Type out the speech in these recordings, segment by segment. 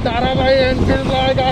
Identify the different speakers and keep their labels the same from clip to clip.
Speaker 1: तारा भाई एंट्री लाएगा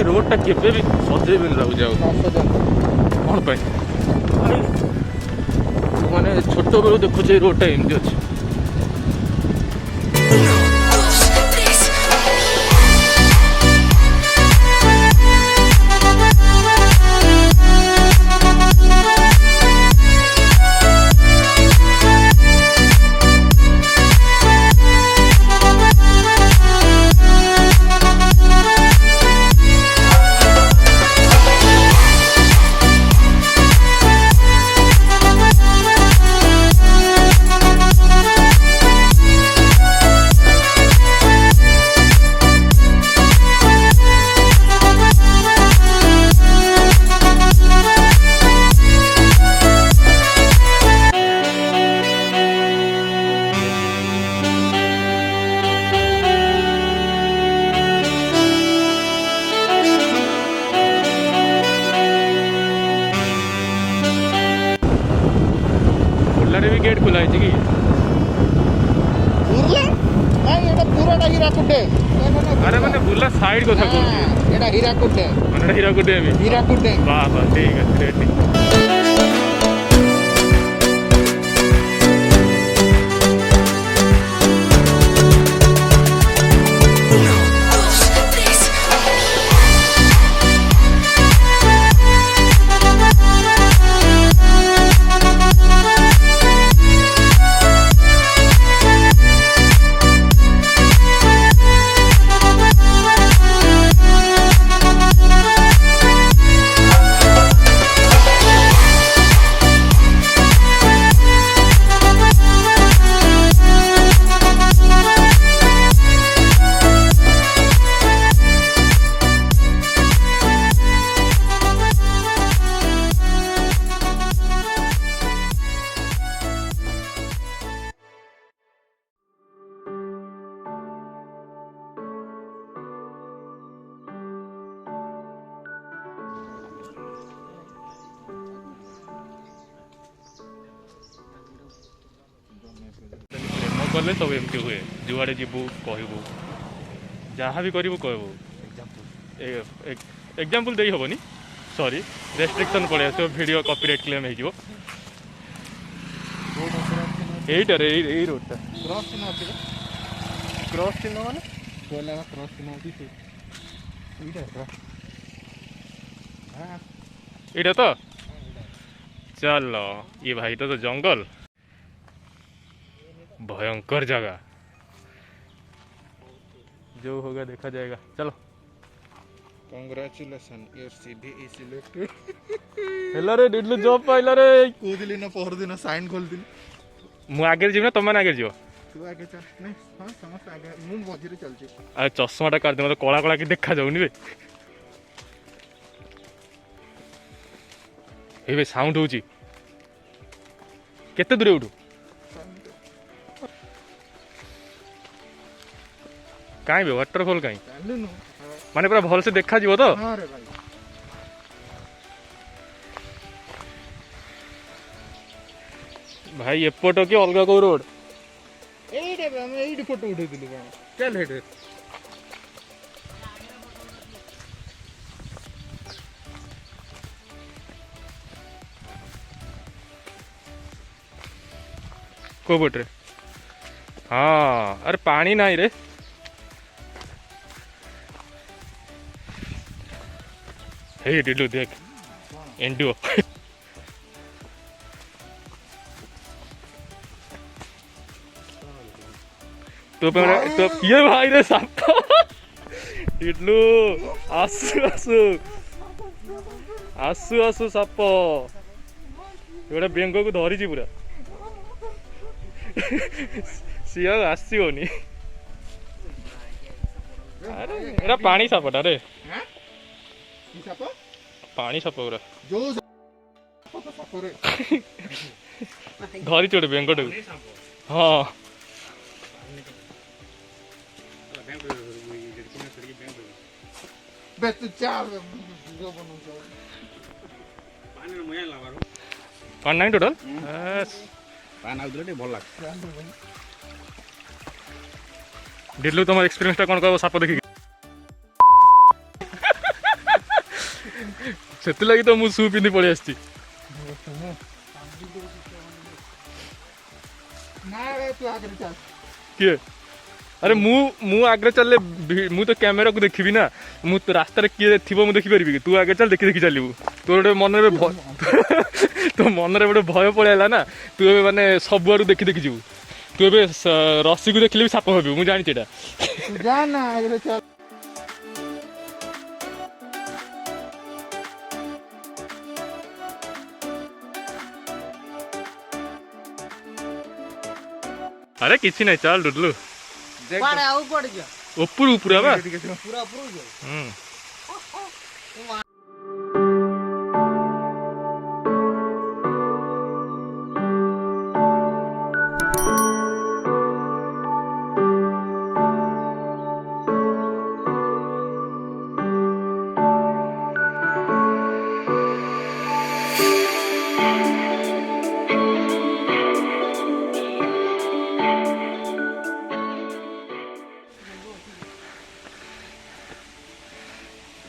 Speaker 1: रोडटा केबे भी सजे भी लागू जाओ कौन पे माने छोट बेलू देखुचे रोडटा एमती अच्छे भी गेट खुला है जी बुर्ला नहीं एटा पूराटा हीराकुटे अरे मैंने बुर्ला साइड को था बोलती एटा हीराकुटे मैंने हीराकुटे में हीराकुटे वाह वाह ठीक है ग्रेट कले सब एमती हुए जुआड़े जीवु कहबू जहाँ भी करू कहबू एग्जांपल दे हेनी सॉरी रेस्ट्रिक्शन पड़े आस वीडियो कॉपीराइट क्लेम हो यही रोडटा क्रॉस चिन्ह अच्छे क्रॉस चिन्ह माने बोला क्रॉस चिन्ह अच्छी एटा तो चलो ये भाई तो जंगल भयंकर जगह जो होगा देखा जाएगा चलो congratulation your CD is selected हेला रे डिडलु जॉब पाइला रे कोदिली ना पहर दिन साइन खोल दिन मु आगे जीव ना तुम आगे जीव तू आगे चल नहीं हां समस्त आगे मु मझिरे चल छी आ चश्माटा कर दे मते कोला कोला की देखा जाउनी बे ए बे साउंड होची केते दूर उठू कहीं भी वाटरफॉल कहीं माने पूरा भल से देखा जीवो तो हां रे भाई भाई एपटो की अलगा को रोड एइडे हम एइडे फोटो उठै दिलु चल हेडे को बोट रे हाँ अरे पानी नहीं रे हे डिडलू देख एंडो तो ये भाई रे साप डिडलू आसु आसु आसु आसु साप गोटे बेंग को धरी पूरा सी आसोनी अरे एरा पानी सापटा रे
Speaker 2: हां की साप
Speaker 1: पानी साप पूरा
Speaker 2: जो साप रे
Speaker 1: धरी चोड़ बेंगट हाँ
Speaker 2: बे तू चार जो बनो जो
Speaker 3: पानी मया लाबारो
Speaker 1: पानी नहीं टोटल
Speaker 3: पानी आउतले टे भल लाग
Speaker 1: डिडलू तुम एक्सपीरियंस टा कोन कहबो साप देखि सेति लागि तो मु सु पिंदी पळि आस्ती
Speaker 2: ना रे तू आगे चल
Speaker 1: के अरे मु आगे चलले मु तो कैमरा को देखिबी ना मु तो रास्ता रे के थिबो मु देखि परबी तू आगे चल देखि देखि चलिबू तोर मन रे तो मन रे भय पळेला ना तू ए माने सब आडू देखि देखि जीवू तू ए रस्सी को देखिले भी साप हबी मु जानि छेटा
Speaker 2: तू जा ना आगे चल
Speaker 1: अरे किसी नहीं चल डुडलू
Speaker 4: पाड़े आउ पड़ गया
Speaker 1: ऊपर ऊपर बा
Speaker 4: पूरा ऊपर हो गया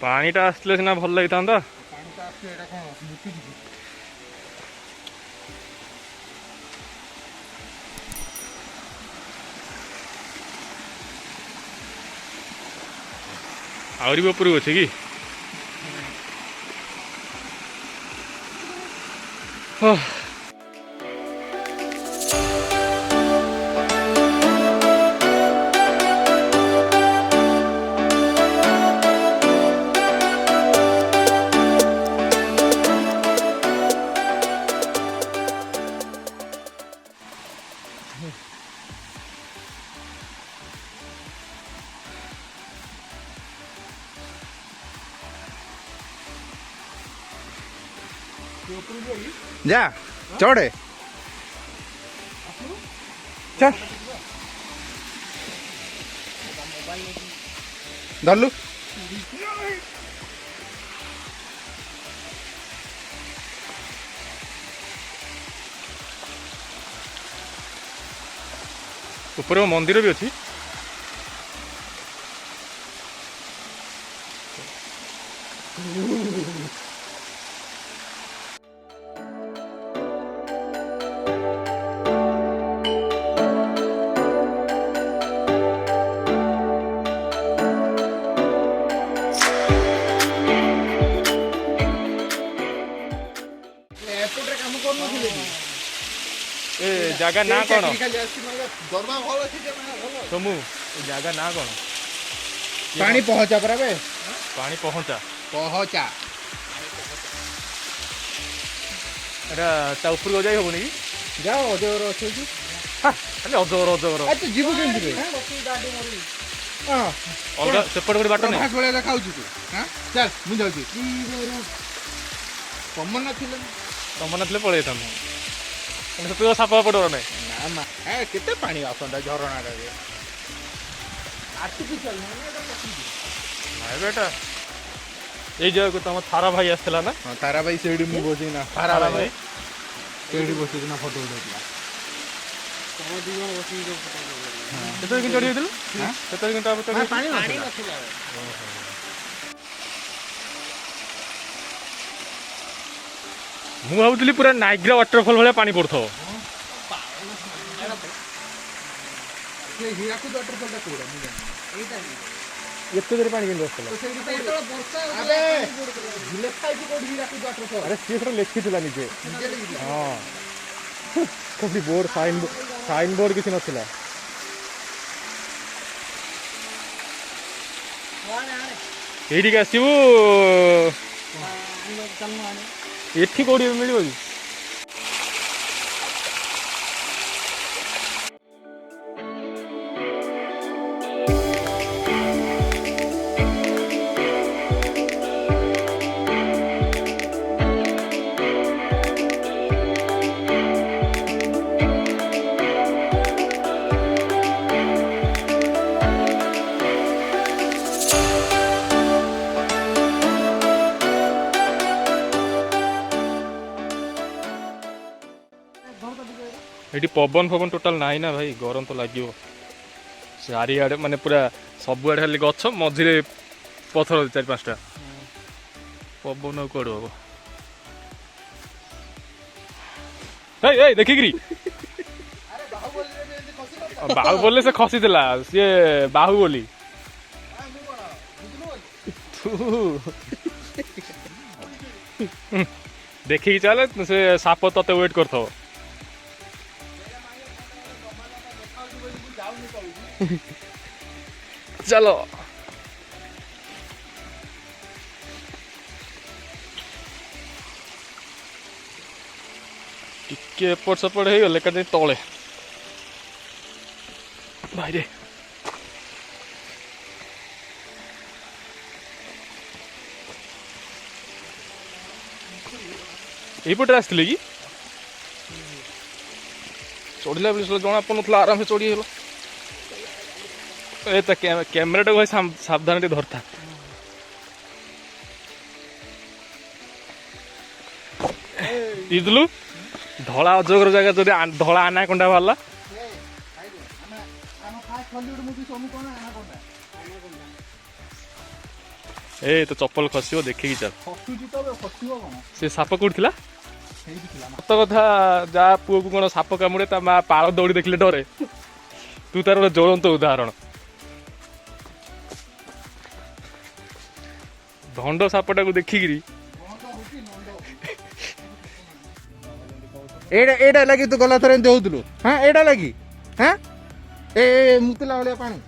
Speaker 1: पानीटा आसले सिना भल लगी था
Speaker 2: पानी तो आके एटा कोन मुति जी
Speaker 1: आउरी भी ऊपर अच्छे कि
Speaker 2: जा चढ़े चल धरलु
Speaker 1: ऊपर मंदिर भी अच्छी जगह ना कौन समू जगह ना कौन
Speaker 2: पानी पहुंचा पर बे
Speaker 1: पानी पहुंचा
Speaker 2: पहुंचा
Speaker 1: एटा ता ऊपर को जाई होबनी
Speaker 2: जाओ अजगर अछि कि
Speaker 1: खाली अजगर
Speaker 2: आ तू जीव केंति बे
Speaker 4: गाड़ी मरी
Speaker 2: हां
Speaker 1: अलगा सेपट कोडी बाटो नै
Speaker 2: भाग बळे देखाउ छु तू हां चल मु जाउ छी कमन नथिले
Speaker 1: तमन नथले पळे तम कने तो साप पडो नै
Speaker 2: ना मा ए केते पानी आसंदा झरणा रे
Speaker 4: आर्टिफिशियल ना
Speaker 1: नाइ बेटा ए जगह को तम थारा भाई आसला ना
Speaker 2: हां तारा भाई सेडी मु बसी ना
Speaker 1: थारा भाई
Speaker 2: सेडी बसी ना फोटो उठेला
Speaker 4: तम दिगन बसी जो फोटो
Speaker 1: केते कि चढ़ी दिल
Speaker 2: हां
Speaker 1: केते घंटा अब तक
Speaker 2: पानी
Speaker 4: नथिला
Speaker 1: मु भाबुतली पूरा नाइग्रा वाटरफॉल भले पानी पड़थो
Speaker 2: ये हीराकुद वाटरफॉल ता कोडा मु जानि
Speaker 4: एटा
Speaker 1: एते देर पानी केन बसला
Speaker 4: पेट्रोल वर्षा
Speaker 2: अबे लेखाई की कोड हीराकुद वाटरफॉल
Speaker 1: अरे सीटर लेखि दिला निजे हां कभी बोर्ड साइन बोर्ड किसी नथिला एठी के आसीबू एठी कोडी मिलिबो कि ये पवन फवन टोटाल नाही ना भाई गरम तो लगे चारिआडे माने पूरा सबुआडे खाली गछ मझे पथर 4-5टा पवन कौड़ हम देखिकी बाहुबली से खसी सी बाहुबली देखिकी चल से साप तते वेट कर चलो टिके एपट सेपट हो गले का तले भाई यहीपटे आसते कि चढ़ला बेले जना पड़ा आराम से चढ़ीगल कैमेरा टाक भाई सावधान धरता इदलु धला अजगर जगह जब धला आनाकोंडा बाहर ए तो चप्पल खसो देखिकी चल से साप कौट सत कथा जा पुओ को कौन साप कामुड़े ता माँ पाल दौड़ी देखले डरे तू तार गोटे ज्वलंत उदाहरण धंड सापटा को देखिकी
Speaker 2: एडा लगी तू गला थरे देउतलु हां एडा लगी हां ए मुतला वाले पानी